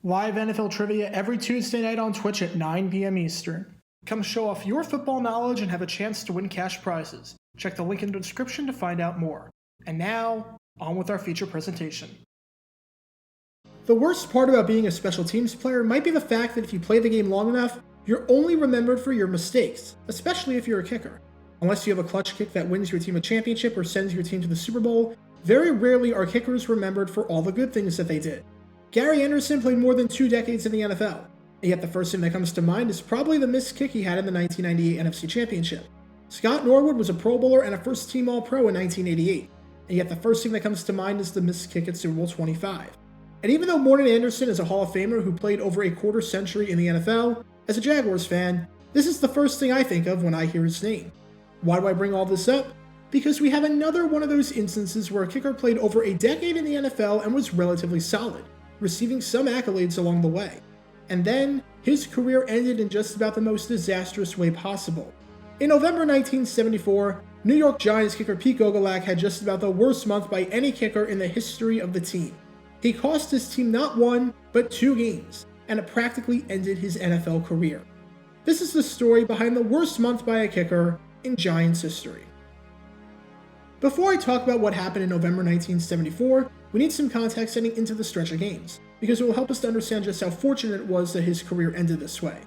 Live NFL trivia every Tuesday night on Twitch at 9 p.m. Eastern. Come show off your football knowledge and have a chance to win cash prizes. Check the link in the description to find out more. And now, on with our feature presentation. The worst part about being a special teams player might be the fact that if you play the game long enough, you're only remembered for your mistakes, especially if you're a kicker. Unless you have a clutch kick that wins your team a championship or sends your team to the Super Bowl, very rarely are kickers remembered for all the good things that they did. Gary Anderson played more than 2 decades in the NFL, and yet the first thing that comes to mind is probably the missed kick he had in the 1998 NFC Championship. Scott Norwood was a Pro Bowler and a first-team All-Pro in 1988, and yet the first thing that comes to mind is the missed kick at Super Bowl 25. And even though Morton Anderson is a Hall of Famer who played over a quarter century in the NFL, as a Jaguars fan, this is the first thing I think of when I hear his name. Why do I bring all this up? Because we have another one of those instances where a kicker played over a decade in the NFL and was relatively solid, receiving some accolades along the way. And then, his career ended in just about the most disastrous way possible. In November 1974, New York Giants kicker Pete Gogolak had just about the worst month by any kicker in the history of the team. He cost his team not 1, but 2 games, and it practically ended his NFL career. This is the story behind the worst month by a kicker in Giants history. Before I talk about what happened in November 1974, we need some context heading into the stretch of games, because it will help us to understand just how fortunate it was that his career ended this way.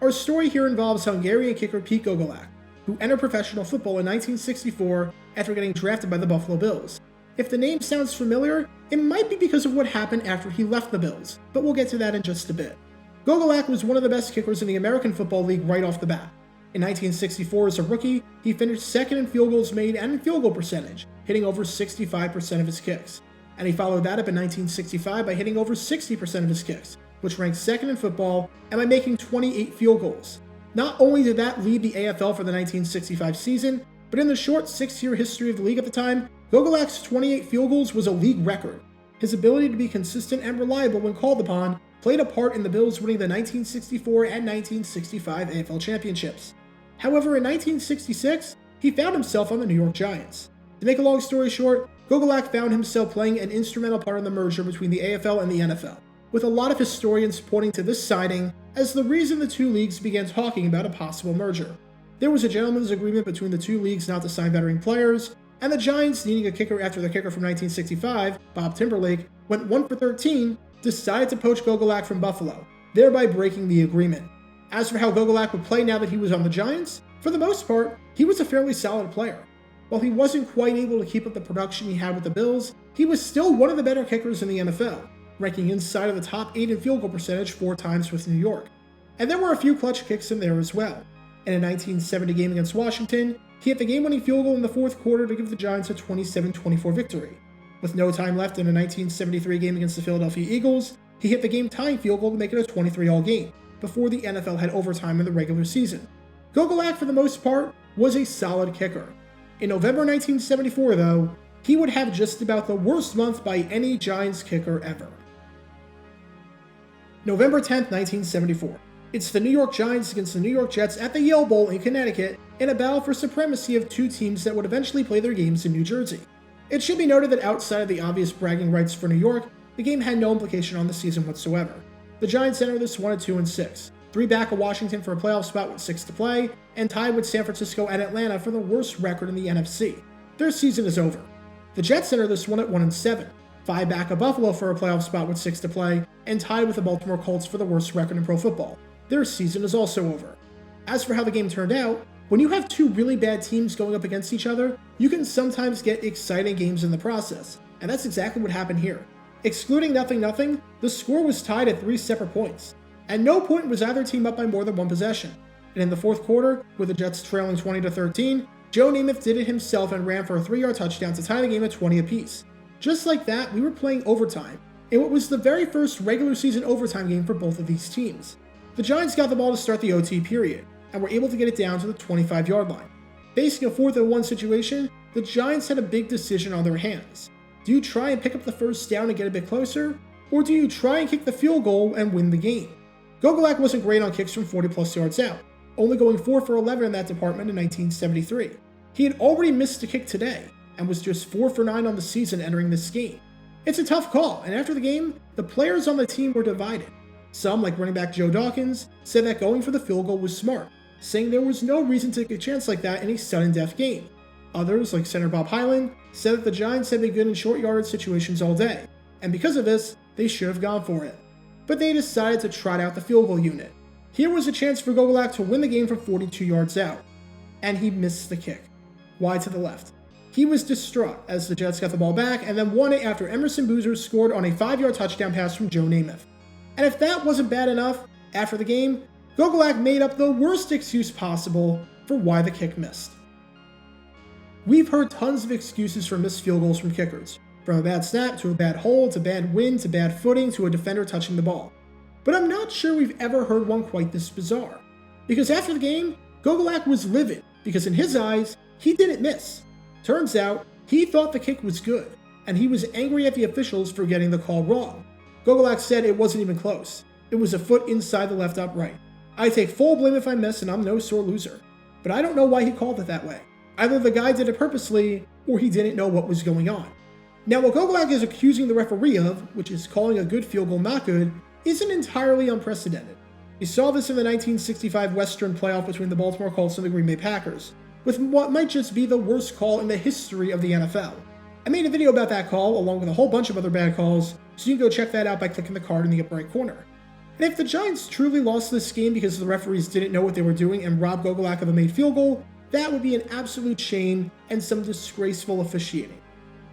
Our story here involves Hungarian kicker Pete Gogolak, who entered professional football in 1964 after getting drafted by the Buffalo Bills. If the name sounds familiar, it might be because of what happened after he left the Bills, but we'll get to that in just a bit. Gogolak was one of the best kickers in the American Football League right off the bat. In 1964, as a rookie, he finished second in field goals made and in field goal percentage, hitting over 65% of his kicks. And he followed that up in 1965 by hitting over 60% of his kicks, which ranked second in football, and by making 28 field goals. Not only did that lead the AFL for the 1965 season, but in the short 6-year history of the league at the time, Gogolak's 28 field goals was a league record. His ability to be consistent and reliable when called upon played a part in the Bills winning the 1964 and 1965 AFL championships. However, in 1966, he found himself on the New York Giants. To make a long story short, Gogolak found himself playing an instrumental part in the merger between the AFL and the NFL, with a lot of historians pointing to this signing as the reason the two leagues began talking about a possible merger. There was a gentleman's agreement between the two leagues not to sign veteran players, and the Giants, needing a kicker after the kicker from 1965, Bob Timberlake, went 1 for 13, decided to poach Gogolak from Buffalo, thereby breaking the agreement. As for how Gogolak would play now that he was on the Giants, for the most part, he was a fairly solid player. While he wasn't quite able to keep up the production he had with the Bills, he was still one of the better kickers in the NFL, ranking inside of the top 8 in field goal percentage 4 times with New York. And there were a few clutch kicks in there as well. In a 1970 game against Washington, he hit the game-winning field goal in the 4th quarter to give the Giants a 27-24 victory. With no time left in a 1973 game against the Philadelphia Eagles, he hit the game-tying field goal to make it a 23-all game, before the NFL had overtime in the regular season. Gogolak, for the most part, was a solid kicker. In November 1974, though, he would have just about the worst month by any Giants kicker ever. November 10th, 1974. It's the New York Giants against the New York Jets at the Yale Bowl in Connecticut in a battle for supremacy of 2 teams that would eventually play their games in New Jersey. It should be noted that outside of the obvious bragging rights for New York, the game had no implication on the season whatsoever. The Giants entered this one at 2-6, 3 back of Washington for a playoff spot with 6 to play, and tied with San Francisco and Atlanta for the worst record in the NFC. Their season is over. The Jets entered this one at 1-7, 5 back of Buffalo for a playoff spot with 6 to play, and tied with the Baltimore Colts for the worst record in pro football. Their season is also over. As for how the game turned out, when you have 2 really bad teams going up against each other, you can sometimes get exciting games in the process, and that's exactly what happened here. Excluding 0-0, the score was tied at 3 separate points. At no point was either team up by more than 1 possession. And in the 4th quarter, with the Jets trailing 20-13, Joe Namath did it himself and ran for a 3-yard touchdown to tie the game at 20 apiece. Just like that, we were playing overtime, in what was the very first regular season overtime game for both of these teams. The Giants got the ball to start the OT period, and were able to get it down to the 25-yard line. Facing a 4th and 1 situation, the Giants had a big decision on their hands. Do you try and pick up the first down and get a bit closer, or do you try and kick the field goal and win the game? Gogolak wasn't great on kicks from 40-plus yards out, only going 4 for 11 in that department in 1973. He had already missed a kick today, and was just 4 for 9 on the season entering this game. It's a tough call, and after the game, the players on the team were divided. Some, like running back Joe Dawkins, said that going for the field goal was smart, saying there was no reason to take a chance like that in a sudden death game. Others, like center Bob Hyland, said that the Giants had been good in short yardage situations all day, and because of this, they should have gone for it. But they decided to trot out the field goal unit. Here was a chance for Gogolak to win the game from 42 yards out, and he missed the kick, wide to the left. He was distraught as the Jets got the ball back and then won it after Emerson Boozer scored on a 5-yard touchdown pass from Joe Namath. And if that wasn't bad enough, after the game, Gogolak made up the worst excuse possible for why the kick missed. We've heard tons of excuses for missed field goals from kickers, from a bad snap to a bad hold to bad wind to bad footing to a defender touching the ball. But I'm not sure we've ever heard one quite this bizarre. Because after the game, Gogolak was livid because in his eyes, he didn't miss. Turns out, he thought the kick was good, and he was angry at the officials for getting the call wrong. Gogolak said it wasn't even close. It was a foot inside the left upright. I take full blame if I miss and I'm no sore loser. But I don't know why he called it that way. Either the guy did it purposely, or he didn't know what was going on. Now what Gogolak is accusing the referee of, which is calling a good field goal not good, isn't entirely unprecedented. You saw this in the 1965 Western playoff between the Baltimore Colts and the Green Bay Packers, with what might just be the worst call in the history of the NFL. I made a video about that call, along with a whole bunch of other bad calls, so you can go check that out by clicking the card in the upper right corner. And if the Giants truly lost this game because the referees didn't know what they were doing and robbed Gogolak of a made field goal, that would be an absolute shame and some disgraceful officiating.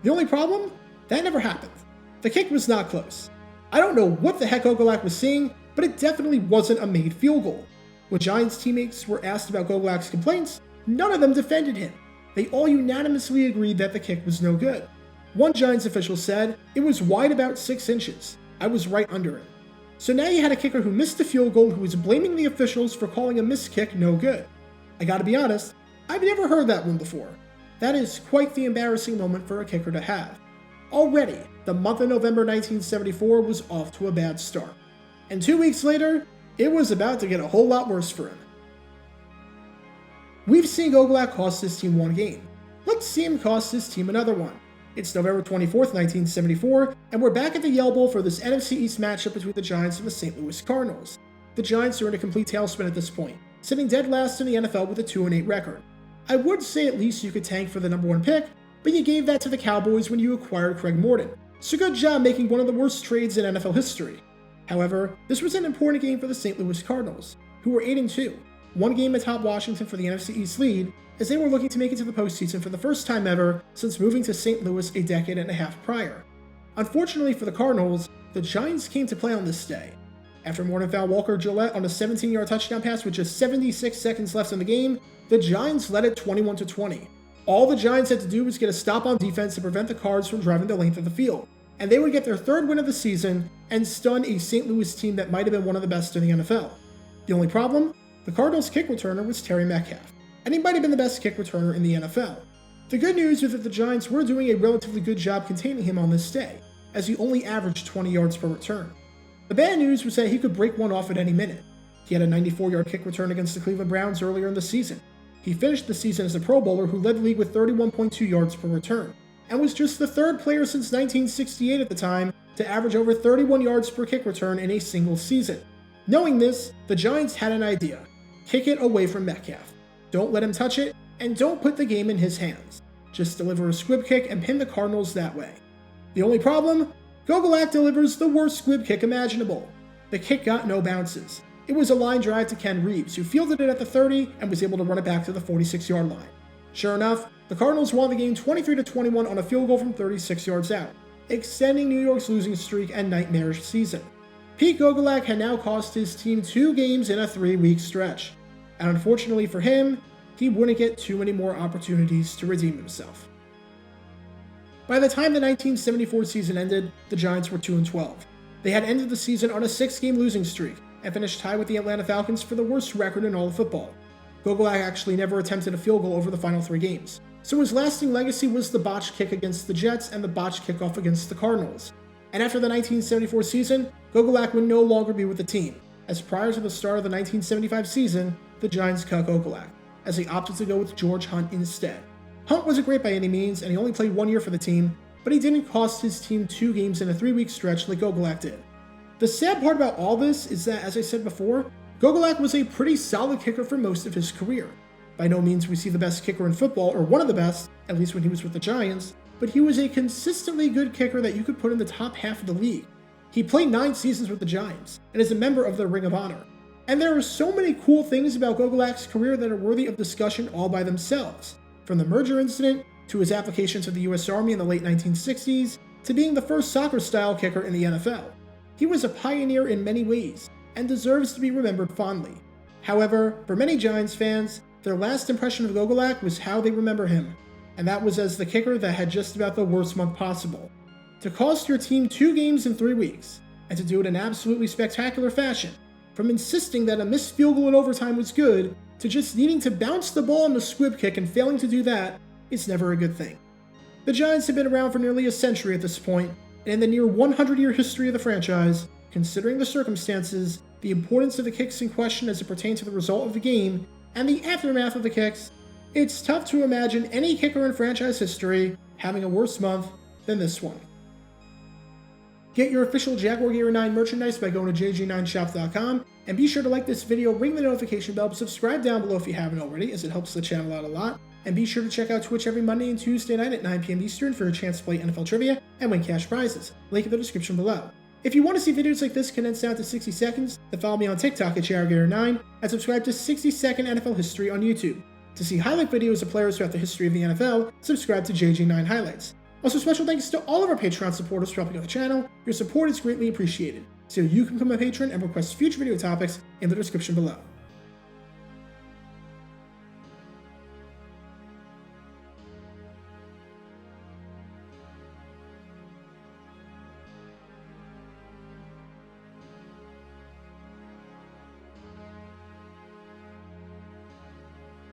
The only problem? That never happened. The kick was not close. I don't know what the heck Gogolak was seeing, but it definitely wasn't a made field goal. When Giants teammates were asked about Gogolak's complaints, none of them defended him. They all unanimously agreed that the kick was no good. One Giants official said, "It was wide about 6 inches. I was right under it." So now you had a kicker who missed the field goal who was blaming the officials for calling a missed kick no good. I gotta be honest, I've never heard that one before. That is quite the embarrassing moment for a kicker to have. Already, the month of November 1974 was off to a bad start. And 2 weeks later, it was about to get a whole lot worse for him. We've seen Gogolak cost his team one game. Let's see him cost his team another one. It's November 24th, 1974, and we're back at the Yale Bowl for this NFC East matchup between the Giants and the St. Louis Cardinals. The Giants are in a complete tailspin at this point, sitting dead last in the NFL with a 2-8 record. I would say at least you could tank for the number 1 pick, but you gave that to the Cowboys when you acquired Craig Morton, so good job making one of the worst trades in NFL history. However, this was an important game for the St. Louis Cardinals, who were 8-2, one game atop Washington for the NFC East lead, as they were looking to make it to the postseason for the first time ever since moving to St. Louis a decade and a half prior. Unfortunately for the Cardinals, the Giants came to play on this day. After Morton fouled Walker Gillette on a 17-yard touchdown pass with just 76 seconds left in the game, the Giants led it 21-20. All the Giants had to do was get a stop on defense to prevent the Cards from driving the length of the field, and they would get their 3rd win of the season and stun a St. Louis team that might have been one of the best in the NFL. The only problem? The Cardinals' kick returner was Terry Metcalf, and he might have been the best kick returner in the NFL. The good news is that the Giants were doing a relatively good job containing him on this day, as he only averaged 20 yards per return. The bad news was that he could break one off at any minute. He had a 94-yard kick return against the Cleveland Browns earlier in the season. He finished the season as a Pro Bowler who led the league with 31.2 yards per return, and was just the 3rd player since 1968 at the time to average over 31 yards per kick return in a single season. Knowing this, the Giants had an idea. Kick it away from Metcalf. Don't let him touch it, and don't put the game in his hands. Just deliver a squib kick and pin the Cardinals that way. The only problem? Gogolak delivers the worst squib kick imaginable. The kick got no bounces. It was a line drive to Ken Reeves, who fielded it at the 30 and was able to run it back to the 46-yard line. Sure enough, the Cardinals won the game 23-21 on a field goal from 36 yards out, extending New York's losing streak and nightmarish season. Pete Gogolak had now cost his team 2 games in a 3-week stretch, and unfortunately for him, he wouldn't get too many more opportunities to redeem himself. By the time the 1974 season ended, the Giants were 2-12. They had ended the season on a 6-game losing streak, and finished tied with the Atlanta Falcons for the worst record in all of football. Gogolak actually never attempted a field goal over the final 3 games, so his lasting legacy was the botched kick against the Jets and the botched kickoff against the Cardinals. And after the 1974 season, Gogolak would no longer be with the team, as prior to the start of the 1975 season, the Giants cut Gogolak, as they opted to go with George Hunt instead. Hunt wasn't great by any means, and he only played 1 year for the team, but he didn't cost his team 2 games in a 3-week stretch like Gogolak did. The sad part about all this is that, as I said before, Gogolak was a pretty solid kicker for most of his career. By no means was he the best kicker in football, or one of the best, at least when he was with the Giants, but he was a consistently good kicker that you could put in the top half of the league. He played 9 seasons with the Giants, and is a member of the Ring of Honor. And there are so many cool things about Gogolak's career that are worthy of discussion all by themselves. From the merger incident, to his application to the US Army in the late 1960s, to being the first soccer-style kicker in the NFL. He was a pioneer in many ways, and deserves to be remembered fondly. However, for many Giants fans, their last impression of Gogolak was how they remember him, and that was as the kicker that had just about the worst month possible. To cost your team 2 games in 3 weeks, and to do it in absolutely spectacular fashion, from insisting that a missed field goal in overtime was good, to just needing to bounce the ball on the squib kick and failing to do that, it's never a good thing. The Giants have been around for nearly a century at this point, and in the near 100-year history of the franchise, considering the circumstances, the importance of the kicks in question as it pertains to the result of the game, and the aftermath of the kicks, it's tough to imagine any kicker in franchise history having a worse month than this one. Get your official Jaguar Gear 9 merchandise by going to jg9shop.com, and be sure to like this video, ring the notification bell, subscribe down below if you haven't already, as it helps the channel out a lot, and be sure to check out Twitch every Monday and Tuesday night at 9 p.m. Eastern for a chance to play NFL trivia and win cash prizes. Link in the description below. If you want to see videos like this condensed down to 60 seconds, then follow me on TikTok at JaguarGator9 and subscribe to 60-second NFL History on YouTube. To see highlight videos of players throughout the history of the NFL, subscribe to JG9 Highlights. Also, special thanks to all of our Patreon supporters for helping out the channel. Your support is greatly appreciated. So you can become a patron and request future video topics in the description below.